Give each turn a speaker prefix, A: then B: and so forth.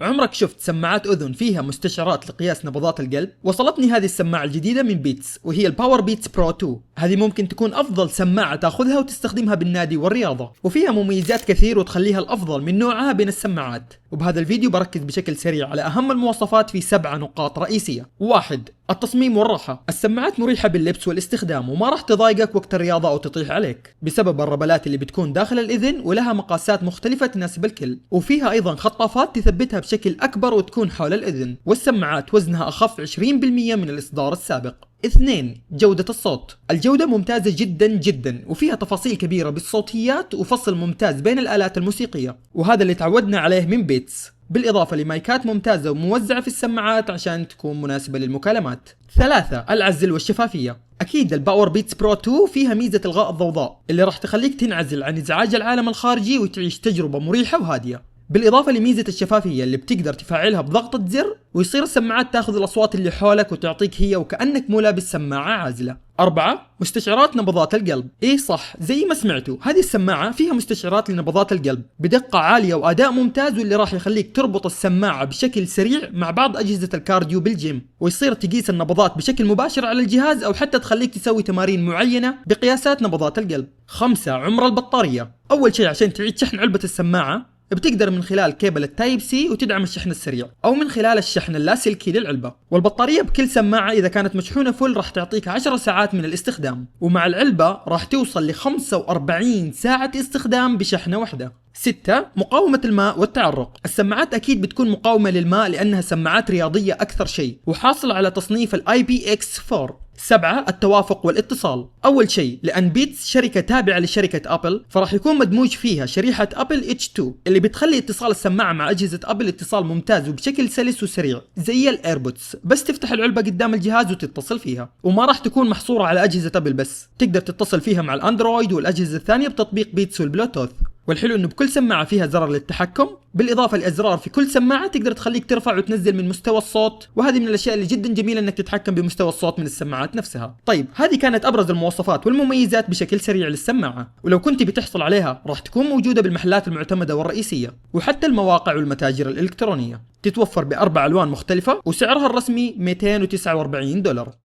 A: عمرك شفت سماعات أذن فيها مستشعرات لقياس نبضات القلب؟ وصلتني هذه السماعة الجديدة من بيتس وهي الباور بيتس برو 2. هذه ممكن تكون أفضل سماعة تاخذها وتستخدمها بالنادي والرياضة، وفيها مميزات كثير وتخليها الأفضل من نوعها بين السماعات. وبهذا الفيديو بركز بشكل سريع على أهم المواصفات في 7 نقاط رئيسية. 1. التصميم والراحة. السماعات مريحة باللبس والاستخدام وما راح تضايقك وقت الرياضة أو تطيح عليك بسبب الربلات اللي بتكون داخل الإذن، ولها مقاسات مختلفة تناسب الكل، وفيها أيضا خطافات تثبتها بشكل أكبر وتكون حول الإذن. والسماعات وزنها أخف 20% من الإصدار السابق. 2. جودة الصوت. الجودة ممتازة جدا جدا، وفيها تفاصيل كبيرة بالصوتيات وفصل ممتاز بين الآلات الموسيقية، وهذا اللي تعودنا عليه من بيتس، بالإضافة لمايكات ممتازة وموزعة في السماعات عشان تكون مناسبة للمكالمات. 3. العزل والشفافية. أكيد الباور بيتس برو 2 فيها ميزة إلغاء الضوضاء اللي راح تخليك تنعزل عن إزعاج العالم الخارجي وتعيش تجربة مريحة وهادية، بالإضافة لميزة الشفافية اللي بتقدر تفعلها بضغطة زر ويصير السماعات تاخذ الأصوات اللي حولك وتعطيك هي وكأنك مو لابس سماعة عازلة. 4. مستشعرات نبضات القلب. إيه صح، زي ما سمعتوا هذه السماعة فيها مستشعرات لنبضات القلب بدقة عالية وأداء ممتاز، واللي راح يخليك تربط السماعة بشكل سريع مع بعض أجهزة الكارديو بالجيم، ويصير تقيس النبضات بشكل مباشر على الجهاز، أو حتى تخليك تسوي تمارين معينة بقياسات نبضات القلب. 5. عمر البطارية. أول شيء عشان تعيد شحن علبة السماعة بتقدر من خلال كيبل التايب سي وتدعم الشحن السريع، أو من خلال الشحن اللاسلكي للعلبة. والبطارية بكل سماعة إذا كانت مشحونة فل راح تعطيك 10 ساعات من الاستخدام، ومع العلبة راح توصل ل 45 ساعة استخدام بشحنة واحدة. 6. مقاومة الماء والتعرق. السماعات أكيد بتكون مقاومة للماء لأنها سماعات رياضية أكثر شيء، وحاصل على تصنيف ال IPX4. 7. التوافق والاتصال. أول شيء لأن بيتس شركة تابعة لشركة أبل، فراح يكون مدموج فيها شريحة أبل H2 اللي بتخلي اتصال السماعة مع أجهزة أبل اتصال ممتاز وبشكل سلس وسريع زي الإيربودز، بس تفتح العلبة قدام الجهاز وتتصل فيها. وما راح تكون محصورة على أجهزة أبل بس، تقدر تتصل فيها مع الأندرويد والأجهزة الثانية بتطبيق بيتس والبلوتوث. والحلو انه بكل سماعة فيها زرار للتحكم، بالاضافة لازرار في كل سماعة تقدر تخليك ترفع وتنزل من مستوى الصوت، وهذه من الاشياء اللي جدا جميلة انك تتحكم بمستوى الصوت من السماعات نفسها. طيب هذه كانت ابرز المواصفات والمميزات بشكل سريع للسماعة، ولو كنت بتحصل عليها راح تكون موجودة بالمحلات المعتمدة والرئيسية، وحتى المواقع والمتاجر الالكترونية. تتوفر ب4 الوان مختلفة، وسعرها الرسمي $249.